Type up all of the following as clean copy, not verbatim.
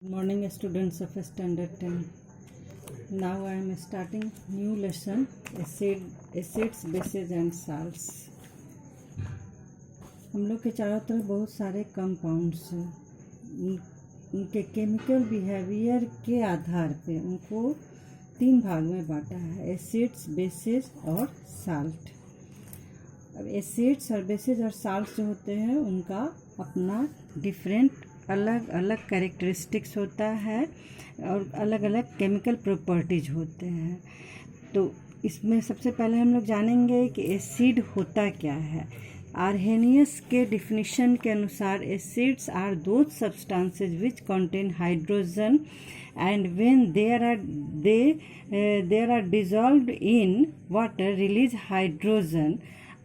Good morning, students of standard 10. Now I am starting new lesson, acids, bases and salts. हम लोग के चारों तरफ बहुत सारे कंपाउंड्स हैं। उनके केमिकल बिहेवियर के आधार पे उनको 3 भाग में बांटा है, एसिड्स, बेसेस और साल्ट। अब एसिड्स और बेसेस और साल्ट जो होते हैं उनका अपना डिफरेंट अलग अलग कैरेक्टरिस्टिक्स होता है और अलग अलग केमिकल प्रॉपर्टीज होते हैं। तो इसमें सबसे पहले हम लोग जानेंगे कि एसिड होता क्या है। आर्हेनियस के डिफिनीशन के अनुसार acids are those substances which contain hydrogen and when there are dissolved in water release hydrogen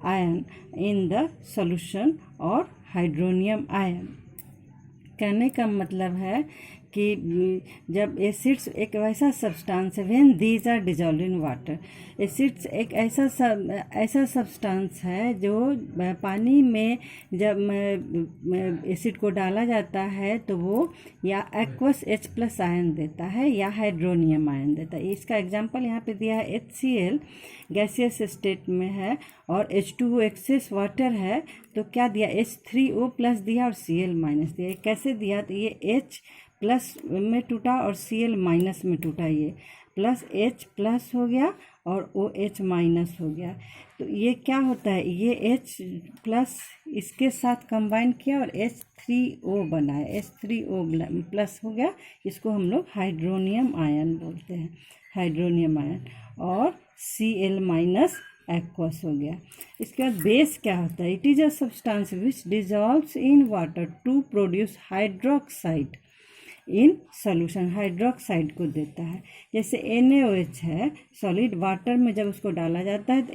ion in the solution और हाइड्रोनियम आयन। कहने का मतलब है कि जब एसिड्स एक वैसा सब्सटेंस है, when these are dissolve in water, acids एक ऐसा सब्सटेंस है जो पानी में जब एसिड को डाला जाता है तो वो या एक्वस H+ आयन देता है या हाइड्रोनियम आयन देता है। इसका एग्जांपल यहाँ पे दिया है, HCl गैसियस स्टेट में है और H2O एक्सेस वाटर है, तो क्या दिया, H3O+ दिया और Cl- दिया। कैसे दिया, तो ये H+ में टूटा और Cl- में टूटा, ये प्लस H+ हो गया और OH- हो गया। तो ये क्या होता है, ये H+ इसके साथ कंबाइन किया और H3O बना है, H3O+ हो गया। इसको हम लोग हाइड्रोनियम आयन बोलते हैं, हाइड्रोनियम आयन। और Cl- एक्वस हो गया। इसके बाद बेस क्या होता है, it is a substance which dissolves in water to produce hydroxide in solution, hydroxide को देता है। जैसे NaOH है सॉलिड वाटर में, जब उसको डाला जाता है तो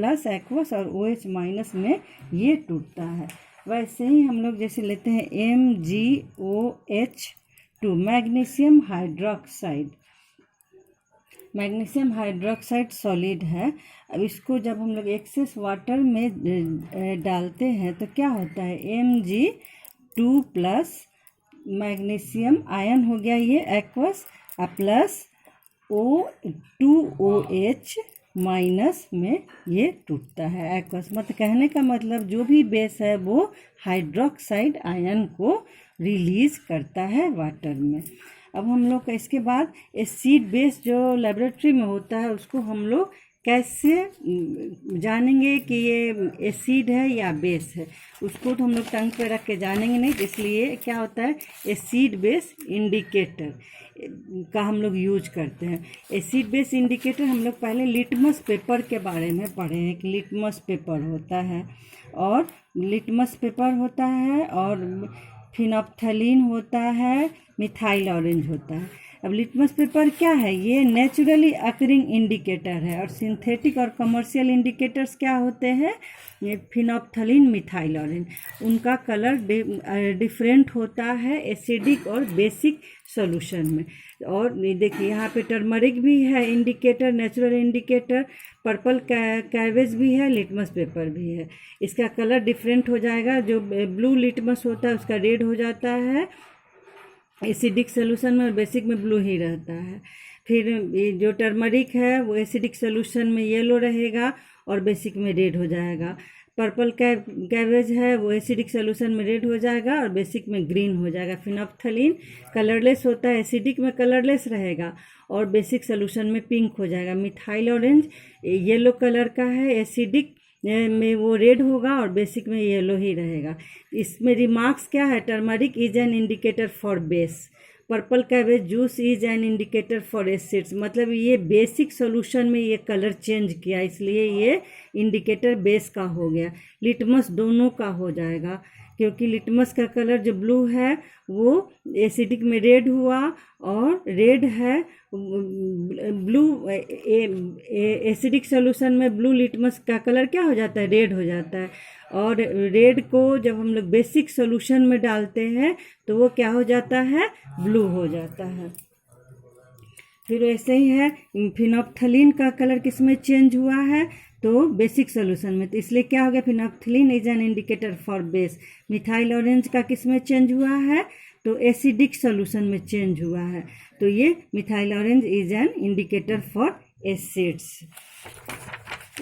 Na+ एक्वस और OH- में ये टूटता है। वैसे ही हम लोग जैसे लेते हैं MgOH2 magnesium hydroxide, magnesium hydroxide solid है। अब इसको जब हम लोग एक्सेस वाटर में डालते हैं तो क्या होता है, Mg2+ मैग्नीशियम आयन हो गया ये एक्वस प्लस O2OH- में ये टूटता है एक्वस। मतलब कहने का मतलब जो भी बेस है वो हाइड्रोक्साइड आयन को रिलीज करता है वाटर में। अब हम लोग का इसके बाद एसिड बेस जो लेबोरेटरी में होता है उसको हम लोग कैसे जानेंगे कि ये एसिड है या बेस है, उसको तो हम लोग टंग पे रख के जानेंगे नहीं। इसलिए क्या होता है, एसिड बेस इंडिकेटर का हम लोग यूज करते हैं। एसिड बेस इंडिकेटर हम लोग पहले लिटमस पेपर के बारे में पढ़े हैं कि लिटमस पेपर होता है और फिनोप्थलीन होता है, मिथाइल ऑरेंज होता है। अब लिटमस पेपर क्या है, ये नेचुरली अकरिंग इंडिकेटर है। और सिंथेटिक और कमर्शियल इंडिकेटर्स क्या होते हैं, ये फिनोप्थलीन, मिथाइल ऑरेंज, उनका कलर डिफरेंट होता है एसिडिक और बेसिक सॉल्यूशन में। और देखिए यहाँ पे टर्मरिक भी है indicator, natural indicator, purple cabbage भी है, लिटमस पेपर भी है। इसका कलर डिफरेंट हो जाएगा, जो ब्लू लिटमस होता है उसका रेड हो जाता है एसिडिक सोल्यूशन में, और बेसिक में ब्लू ही रहता है। फिर ये जो टर्मरिक है वो एसिडिक सोल्यूशन में येलो रहेगा और बेसिक में रेड हो जाएगा। पर्पल कैवेज है वो एसिडिक सोल्यूशन में रेड हो जाएगा और बेसिक में ग्रीन हो जाएगा। फिनोप्थलीन कलरलेस होता है, एसिडिक में कलरलेस रहेगा और बेसिक सोल्यूशन में पिंक हो जाएगा। मिथाइल ऑरेंज येलो कलर का है, एसिडिक में वो रेड होगा और बेसिक में येलो ही रहेगा। इसमें रिमार्क्स क्या है, turmeric is an indicator for base, purple cabbage juice is an indicator for acids. मतलब ये बेसिक सॉल्यूशन में ये कलर चेंज किया, इसलिए ये इंडिकेटर बेस का हो गया। लिटमस दोनों का हो जाएगा, क्योंकि लिटमस का कलर जो ब्लू है वो एसिडिक में रेड हुआ और रेड है ब्लू, एसिडिक सॉल्यूशन में ब्लू लिटमस का कलर क्या हो जाता है, रेड हो जाता है। और रेड को जब हम लोग बेसिक सॉल्यूशन में डालते हैं तो वो क्या हो जाता है, ब्लू हो जाता है। फिर ऐसे ही है, फिनोप्थलीन का कलर किस में चेंज हुआ है, तो बेसिक सोल्यूशन में, तो इसलिए क्या हो गया, phenolphthalein is an indicator for base. Methyl orange का किस में चेंज हुआ है, तो एसिडिक सोल्यूशन में चेंज हुआ है। तो ये methyl orange is an indicator for acids.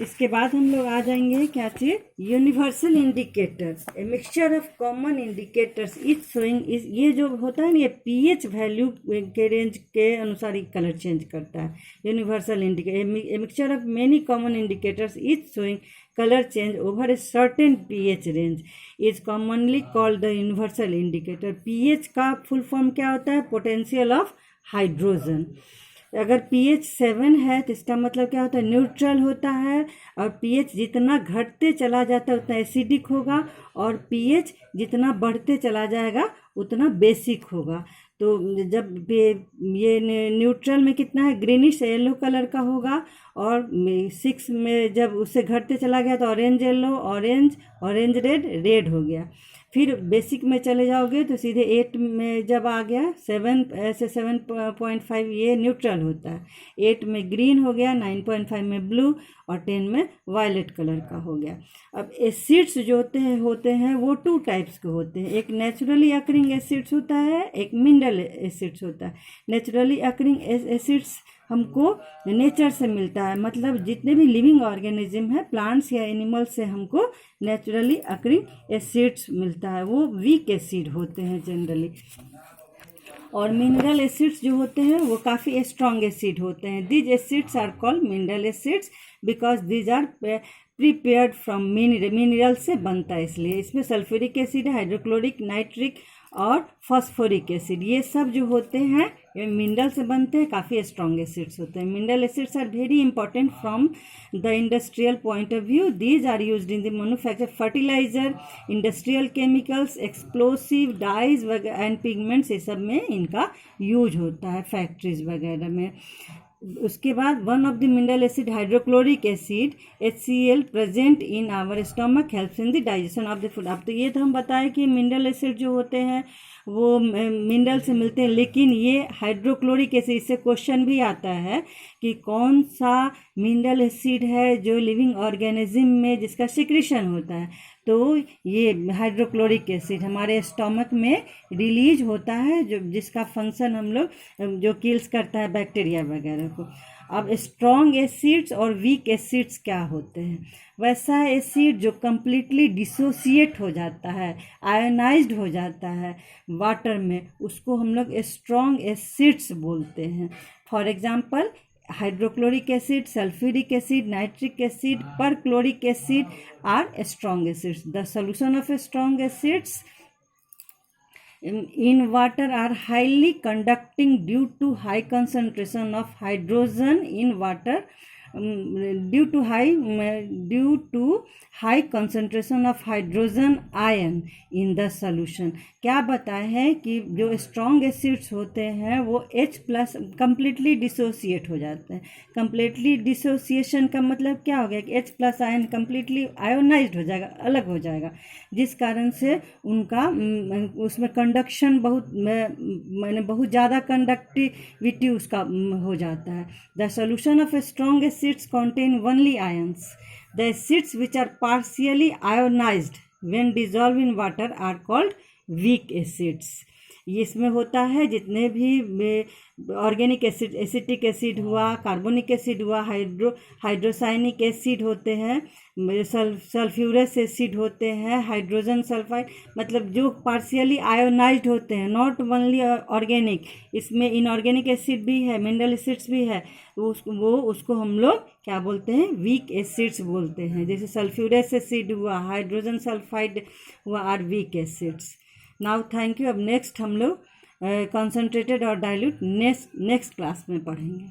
इसके बाद हम लोग आ जाएंगे क्या चीज, universal indicators, a mixture of common indicators is showing is, ये जो होता है ना ये पीएच वैल्यू के रेंज के अनुसार ही कलर चेंज करता है। Universal indicator, a mixture of many common indicators is showing colour change over a certain pH range is commonly called the universal indicator. PH का फुल फॉर्म क्या होता है, potential of hydrogen. अगर pH 7 है तो इसका मतलब क्या होता है, न्यूट्रल होता है, और pH जितना घटते चला जाता है उतना एसिडिक होगा, और pH जितना बढ़ते चला जाएगा उतना बेसिक होगा। तो जब ये न्यूट्रल में कितना है, ग्रीनिश येलो कलर का होगा, और 6 में जब उससे घटते चला गया तो orange yellow, orange red, red हो गया। फिर बेसिक में चले जाओगे तो सीधे 8 में जब आ गया 7 ऐसे 7.5 ये न्यूट्रल होता है, 8 में ग्रीन हो गया, 9.5 में ब्लू, और 10 में वायलेट कलर का हो गया। अब एसिड्स जो होते हैं वो 2 टाइप्स के होते हैं, एक नेचुरली अकरिंग एसिड्स होता है, एक मिनरल एसिड्स होता है। नेचुरली अकरिंग एसिड्स हमको नेचर से मिलता है, मतलब जितने भी लिविंग ऑर्गेनिज्म है, प्लांट्स या एनिमल्स से हमको नेचुरली अकरिंग एसिड्स मिलता है, वो वीक एसिड होते हैं जनरली। और मिनरल एसिड्स जो होते हैं वो काफ़ी स्ट्रॉन्ग एसिड होते हैं। These acids are called mineral acids because these are prepared from mineral से बनता है, इसलिए इसमें सल्फ्यूरिक एसिड है, हाइड्रोक्लोरिक, नाइट्रिक और फॉस्फोरिक एसिड, ये सब जो होते हैं ये मिनरल से बनते हैं, काफ़ी स्ट्रॉन्ग एसिड्स होते हैं। Mineral acids are very important from the industrial point of view. These are used in the manufacture fertiliser, industrial chemicals, explosive, dyes वगैरह एंड पिगमेंट्स, ये सब में इनका यूज होता है फैक्ट्रीज वगैरह में। उसके बाद one of the mineral acid hydrochloric acid HCl present in our stomach helps in the digestion of the food. अब तो ये तो हम बताएं कि मिनरल एसिड जो होते हैं वो मिनरल से मिलते हैं, लेकिन ये हाइड्रोक्लोरिक एसिड, इससे क्वेश्चन भी आता है कि कौन सा मिनरल एसिड है जो लिविंग ऑर्गेनिज्म में जिसका सिक्रीशन होता है, तो ये हाइड्रोक्लोरिक एसिड हमारे स्टमक में रिलीज होता है, जो जिसका फंक्शन हम लोग जो किल्स करता है बैक्टीरिया वगैरह को। अब स्ट्रॉन्ग एसिड्स और वीक एसिड्स क्या होते हैं, वैसा एसिड जो कम्प्लीटली डिसोसिएट हो जाता है, आयोनाइज्ड हो जाता है वाटर में, उसको हम लोग स्ट्रॉन्ग एसिड्स बोलते हैं। For example hydrochloric acid, sulphuric acid, nitric acid, perchloric acid are strong acids. The solution of strong acids in water are highly conducting due to high concentration of hydrogen in water, due to high concentration of hydrogen ion in the solution। क्या बताए हैं कि जो strong acids होते हैं वो H+ completely dissociate हो जाते हैं। कम्प्लीटली डिसोसिएशन का मतलब क्या हो गया कि H+ आयन कम्प्लीटली आयोनाइज्ड हो जाएगा, अलग हो जाएगा, जिस कारण से उनका उसमें कंडक्शन बहुत ज़्यादा कंडक्टिविटी उसका हो जाता है। The solution of strong acids contain only ions. The acids which are partially ionized when dissolved in water are called weak acids। इसमें होता है जितने भी ऑर्गेनिक एसिड, एसिटिक एसिड हुआ, कार्बोनिक एसिड हुआ, हाइड्रोसाइनिक एसिड होते हैं, सल्फ्यूरस एसिड होते हैं, हाइड्रोजन सल्फाइड, मतलब जो पार्शियली आयोनाइज्ड होते हैं, नॉट ओनली ऑर्गेनिक, इसमें इनऑर्गेनिक एसिड भी है, मिनरल एसिड्स भी है, उसको हम लोग क्या बोलते हैं, वीक एसिड्स बोलते हैं। जैसे सल्फ्यूरस एसिड हुआ, हाइड्रोजन सल्फाइड हुआ, are weak acids. Now thank you. अब नेक्स्ट हम लोग कंसंट्रेटेड और डाइल्यूट नेक्स्ट क्लास में पढ़ेंगे।